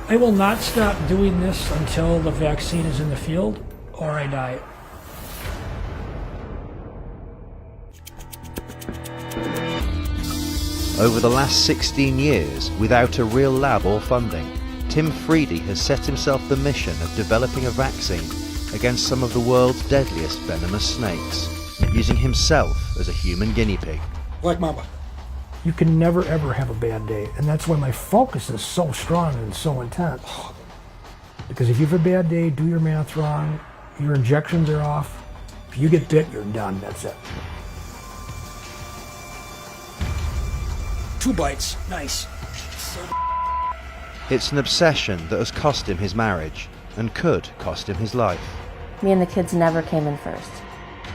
I will not stop doing this until the vaccine is in the field or I die. Over the last 16 years, without a real lab or funding, Tim Friede has set himself the mission of developing a vaccine against some of the world's deadliest venomous snakes, using himself as a human guinea pig. Black Mamba. You can never ever have a bad day, and that's why my focus is so strong and so intense. Because if you have a bad day, do your math wrong, your injections are off, if you get bit, you're done, that's it. 2 bites, nice. It's an obsession that has cost him his marriage, and could cost him his life. Me and the kids never came in first.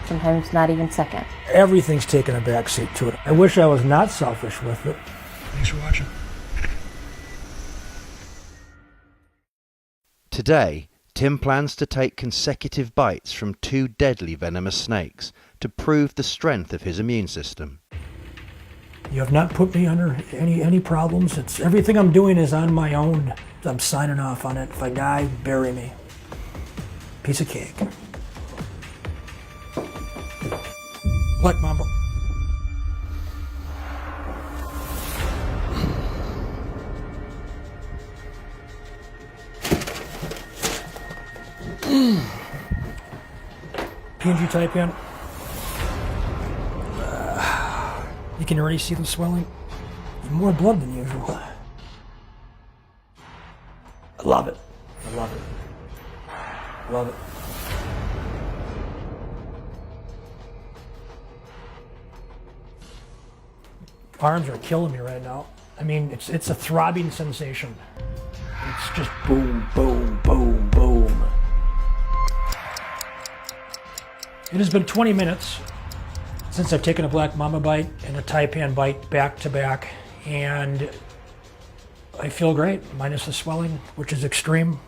Sometimes not even second. Everything's taken a backseat to it. I wish I was not selfish with it. Thanks for watching. Today, Tim plans to take consecutive bites from 2 deadly venomous snakes to prove the strength of his immune system. You have not put me under any problems. It's everything I'm doing is on my own. I'm signing off on it. If I die, bury me. Piece of cake. Black Mamba. PNG Taipan. You can already see the swelling. More blood than usual. I love it. I love it. Love it. Arms are killing me right now. I mean, it's a throbbing sensation. It's just boom, boom, boom, boom. It has been 20 minutes since I've taken a Black Mamba bite and a Taipan bite back to back, and I feel great, minus the swelling, which is extreme.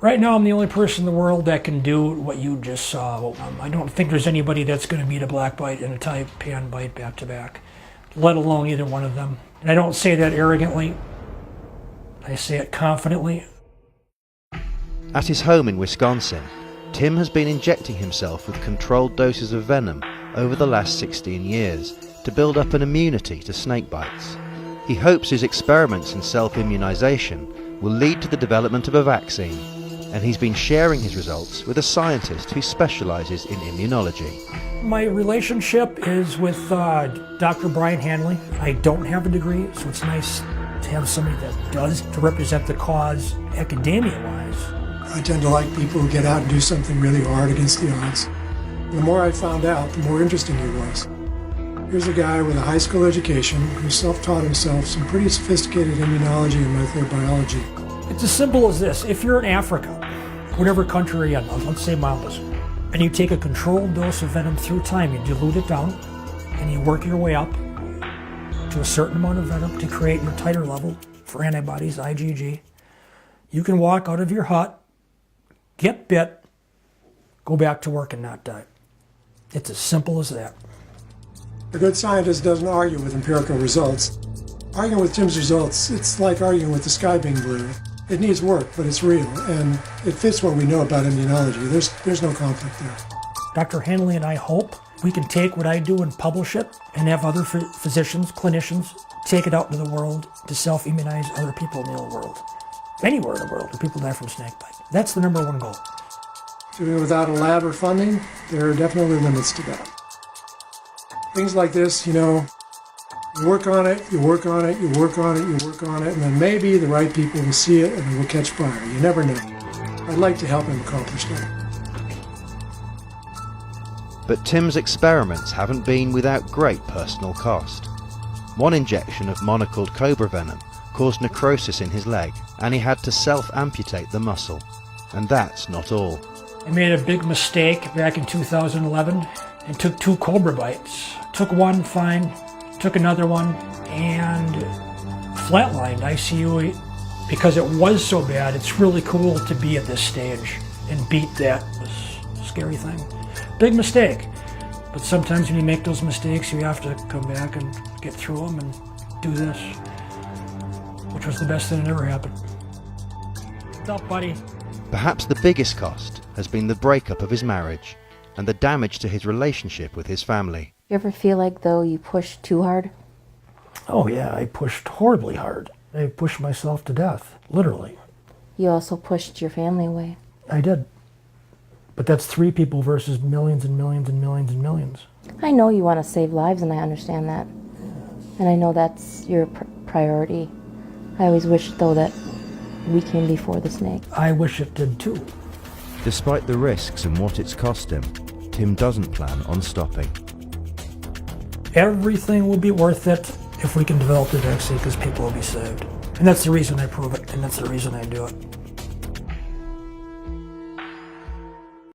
Right now, I'm the only person in the world that can do what you just saw. I don't think there's anybody that's going to beat a black bite and a Taipan bite back to back, let alone either one of them. And I don't say that arrogantly. I say it confidently. At his home in Wisconsin, Tim has been injecting himself with controlled doses of venom over the last 16 years to build up an immunity to snake bites. He hopes his experiments in self-immunization will lead to the development of a vaccine, and he's been sharing his results with a scientist who specializes in immunology. My relationship is with Dr. Brian Hanley. I don't have a degree, so it's nice to have somebody that does to represent the cause academia-wise. I tend to like people who get out and do something really hard against the odds. The more I found out, the more interesting he was. Here's a guy with a high school education who self-taught himself some pretty sophisticated immunology and molecular biology. It's as simple as this. If you're in Africa, whatever country you're in, let's say Mambas, and you take a controlled dose of venom through time, you dilute it down, and you work your way up to a certain amount of venom to create your titer level for antibodies, IgG, you can walk out of your hut, get bit, go back to work and not die. It's as simple as that. A good scientist doesn't argue with empirical results. Arguing with Tim's results, it's like arguing with the sky being blue. It needs work, but it's real, and it fits what we know about immunology. There's no conflict there. Dr. Hanley and I hope we can take what I do and publish it and have other physicians, clinicians, take it out into the world to self-immunize other people in the whole world. Anywhere in the world where people die from snake bite. That's the #1 goal. Doing it without a lab or funding, there are definitely limits to that. Things like this, you work on it, you work on it, you work on it, you work on it, and then maybe the right people will see it and it will catch fire. You never know. I'd like to help him accomplish that. But Tim's experiments haven't been without great personal cost. One injection of monocled cobra venom caused necrosis in his leg, and he had to self-amputate the muscle. And that's not all. I made a big mistake back in 2011 and took 2 cobra bites. Took one, fine, took another one, and flatlined ICU. Because it was so bad, it's really cool to be at this stage and beat that scary thing. Big mistake. But sometimes when you make those mistakes, you have to come back and get through them and do this, which was the best thing that ever happened. What's up, buddy? Perhaps the biggest cost has been the breakup of his marriage and the damage to his relationship with his family. You ever feel like, though, you pushed too hard? Oh yeah, I pushed horribly hard. I pushed myself to death, literally. You also pushed your family away. I did. But that's 3 people versus millions and millions and millions and millions. I know you want to save lives, and I understand that. And I know that's your priority. I always wish, though, that we came before the snake. I wish it did too. Despite the risks and what it's cost him, Tim doesn't plan on stopping. Everything will be worth it if we can develop the vaccine, because people will be saved. And that's the reason I prove it, and that's the reason I do it.